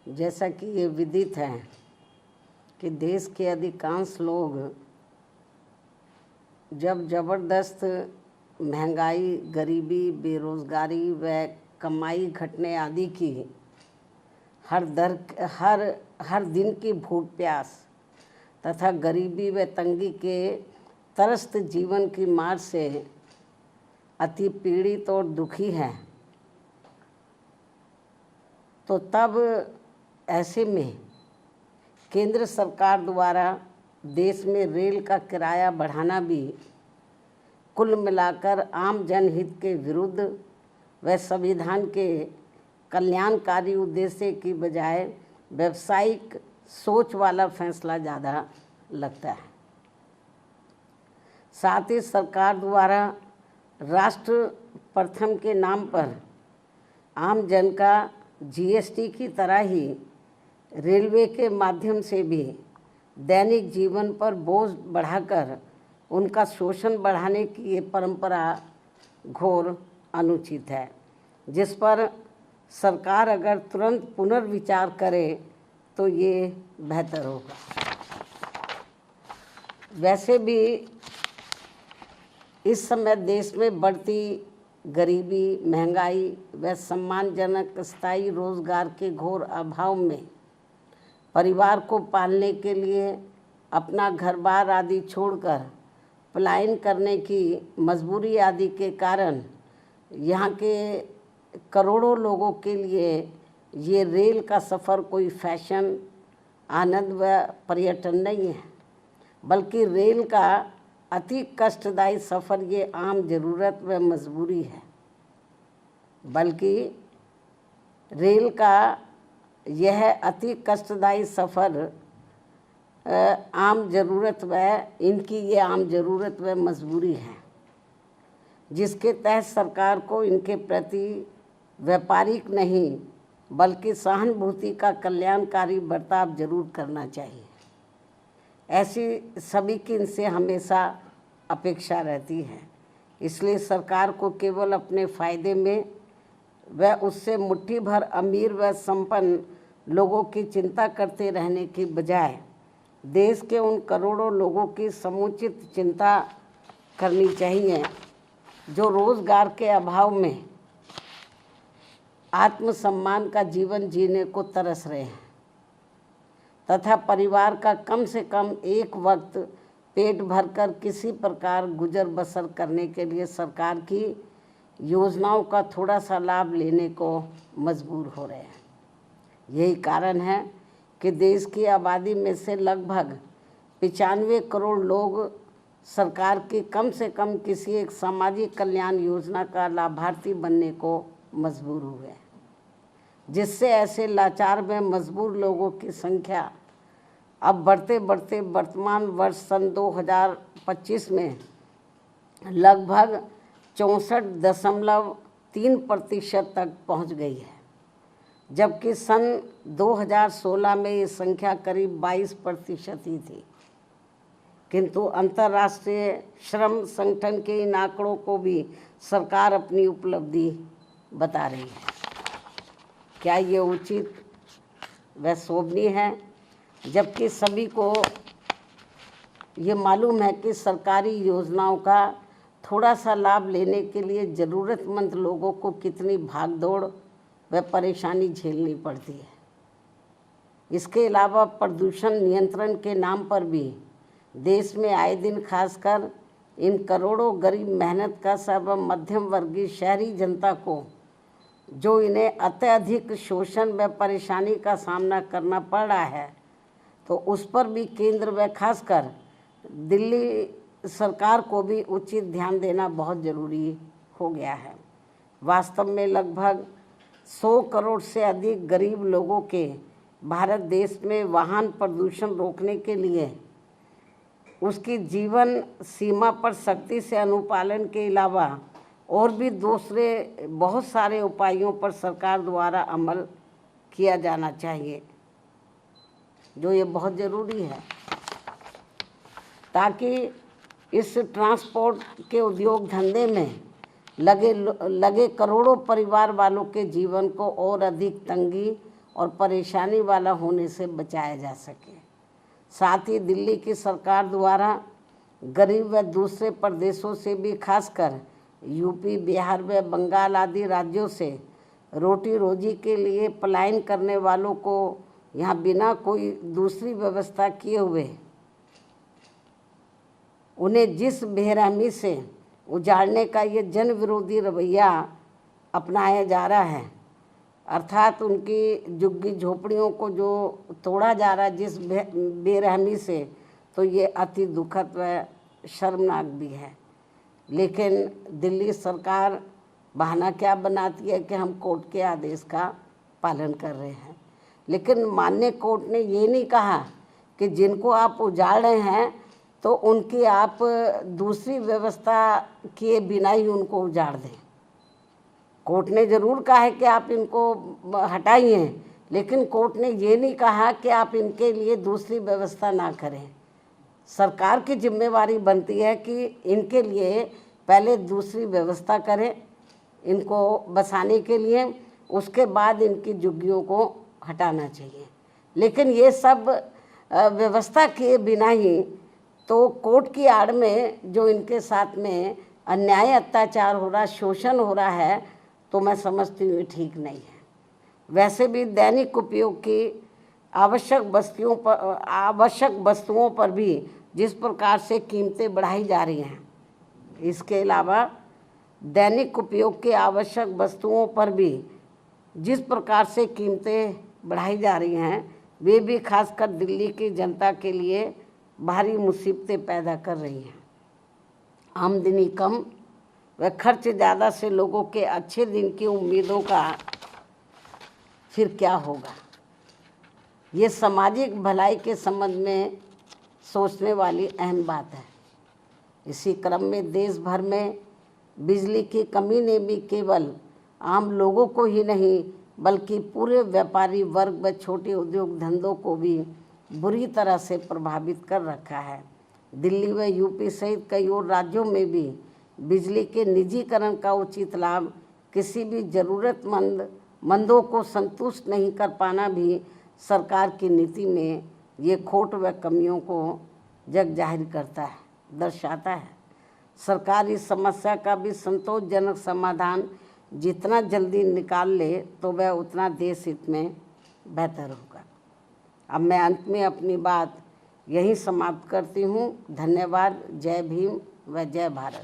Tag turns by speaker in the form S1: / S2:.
S1: जैसा कि ये विदित है कि देश के अधिकांश लोग जब ज़बरदस्त महंगाई, गरीबी, बेरोज़गारी व कमाई घटने आदि की हर दिन की भूख प्यास तथा गरीबी व तंगी के त्रस्त जीवन की मार से अति पीड़ित और दुखी है, तो तब ऐसे में केंद्र सरकार द्वारा देश में रेल का किराया बढ़ाना भी कुल मिलाकर आम जनहित के विरुद्ध व संविधान के कल्याणकारी उद्देश्य की बजाय व्यावसायिक सोच वाला फैसला ज़्यादा लगता है। साथ ही सरकार द्वारा राष्ट्र प्रथम के नाम पर आम जन का जीएसटी की तरह ही रेलवे के माध्यम से भी दैनिक जीवन पर बोझ बढ़ाकर उनका शोषण बढ़ाने की ये परंपरा घोर अनुचित है, जिस पर सरकार अगर तुरंत पुनर्विचार करे तो ये बेहतर होगा। वैसे भी इस समय देश में बढ़ती गरीबी, महंगाई व सम्मानजनक स्थायी रोजगार के घोर अभाव में परिवार को पालने के लिए अपना घर-बार आदि छोड़कर पलायन करने की मजबूरी आदि के कारण यहाँ के करोड़ों लोगों के लिए ये रेल का सफ़र कोई फैशन, आनंद व पर्यटन नहीं है, बल्कि रेल का अति कष्टदायी सफ़र ये आम ज़रूरत व मजबूरी है। बल्कि रेल का यह अति कष्टदायी सफ़र आम ज़रूरत व इनकी ये आम ज़रूरत व मजबूरी है, जिसके तहत सरकार को इनके प्रति व्यापारिक नहीं बल्कि सहानुभूति का कल्याणकारी बर्ताव जरूर करना चाहिए। ऐसी सभी की इनसे हमेशा अपेक्षा रहती है। इसलिए सरकार को केवल अपने फ़ायदे में व उससे मुट्ठी भर अमीर व संपन्न लोगों की चिंता करते रहने की बजाय देश के उन करोड़ों लोगों की समुचित चिंता करनी चाहिए जो रोज़गार के अभाव में आत्मसम्मान का जीवन जीने को तरस रहे हैं तथा परिवार का कम से कम एक वक्त पेट भरकर किसी प्रकार गुजर बसर करने के लिए सरकार की योजनाओं का थोड़ा सा लाभ लेने को मजबूर हो रहे हैं। यही कारण है कि देश की आबादी में से लगभग 95 करोड़ लोग सरकार की कम से कम किसी एक सामाजिक कल्याण योजना का लाभार्थी बनने को मजबूर हुए हैं, जिससे ऐसे लाचार व मजबूर लोगों की संख्या अब बढ़ते बढ़ते वर्तमान वर्ष सन 2025 में लगभग 64.3% तक पहुंच गई है, जबकि सन 2016 में ये संख्या करीब 22% ही थी। किंतु अंतर्राष्ट्रीय श्रम संगठन के इन आंकड़ों को भी सरकार अपनी उपलब्धि बता रही है। क्या ये उचित व शोभनीय है? जबकि सभी को ये मालूम है कि सरकारी योजनाओं का थोड़ा सा लाभ लेने के लिए ज़रूरतमंद लोगों को कितनी भागदौड़ व परेशानी झेलनी पड़ती है। इसके अलावा प्रदूषण नियंत्रण के नाम पर भी देश में आए दिन खासकर इन करोड़ों गरीब मेहनत का सब मध्यम वर्गीय शहरी जनता को जो इन्हें अत्यधिक शोषण व परेशानी का सामना करना पड़ रहा है, तो उस पर भी केंद्र व खासकर दिल्ली सरकार को भी उचित ध्यान देना बहुत ज़रूरी हो गया है। वास्तव में लगभग 100 करोड़ से अधिक गरीब लोगों के भारत देश में वाहन प्रदूषण रोकने के लिए उसकी जीवन सीमा पर सख्ती से अनुपालन के अलावा और भी दूसरे बहुत सारे उपायों पर सरकार द्वारा अमल किया जाना चाहिए, जो ये बहुत ज़रूरी है, ताकि इस ट्रांसपोर्ट के उद्योग धंधे में लगे करोड़ों परिवार वालों के जीवन को और अधिक तंगी और परेशानी वाला होने से बचाया जा सके। साथ ही दिल्ली की सरकार द्वारा गरीब व दूसरे प्रदेशों से भी, खासकर यूपी, बिहार व बंगाल आदि राज्यों से रोटी रोजी के लिए पलायन करने वालों को यहाँ बिना कोई दूसरी व्यवस्था किए हुए उन्हें जिस बेरहमी से उजाड़ने का ये जन विरोधी रवैया अपनाया जा रहा है, अर्थात उनकी झुग्गी झोपड़ियों को जो तोड़ा जा रहा है जिस बेरहमी से, तो ये अति दुखद व शर्मनाक भी है। लेकिन दिल्ली सरकार बहाना क्या बनाती है कि हम कोर्ट के आदेश का पालन कर रहे हैं, लेकिन माननीय कोर्ट ने ये नहीं कहा कि जिनको आप उजाड़ रहे हैं तो उनकी आप दूसरी व्यवस्था किए बिना ही उनको उजाड़ दें। कोर्ट ने ज़रूर कहा है कि आप इनको हटाइए, लेकिन कोर्ट ने ये नहीं कहा कि आप इनके लिए दूसरी व्यवस्था ना करें। सरकार की जिम्मेवारी बनती है कि इनके लिए पहले दूसरी व्यवस्था करें इनको बसाने के लिए, उसके बाद इनकी झुग्गियों को हटाना चाहिए। लेकिन ये सब व्यवस्था किए बिना ही तो कोर्ट की आड़ में जो इनके साथ में अन्याय अत्याचार हो रहा, शोषण हो रहा है, तो मैं समझती हूँ ठीक नहीं है। वैसे भी दैनिक उपयोग की आवश्यक वस्तुओं पर भी जिस प्रकार से कीमतें बढ़ाई जा रही हैं, इसके अलावा दैनिक उपयोग की आवश्यक वस्तुओं पर भी जिस प्रकार से कीमतें बढ़ाई जा रही हैं, वे भी खासकर दिल्ली की जनता के लिए भारी मुसीबतें पैदा कर रही हैं। आमदनी कम व खर्च ज़्यादा से लोगों के अच्छे दिन की उम्मीदों का फिर क्या होगा, ये सामाजिक भलाई के संबंध में सोचने वाली अहम बात है। इसी क्रम में देश भर में बिजली की कमी ने भी केवल आम लोगों को ही नहीं बल्कि पूरे व्यापारी वर्ग व छोटे उद्योग धंधों को भी बुरी तरह से प्रभावित कर रखा है। दिल्ली व यूपी सहित कई और राज्यों में भी बिजली के निजीकरण का उचित लाभ किसी भी ज़रूरतमंदों को संतुष्ट नहीं कर पाना भी सरकार की नीति में ये खोट व कमियों को जग जाहिर करता है, दर्शाता है। सरकार इस समस्या का भी संतोषजनक समाधान जितना जल्दी निकाल ले तो वह उतना देश हित में बेहतर होगा। अब मैं अंत में अपनी बात यहीं समाप्त करती हूँ। धन्यवाद। जय भीम व जय भारत।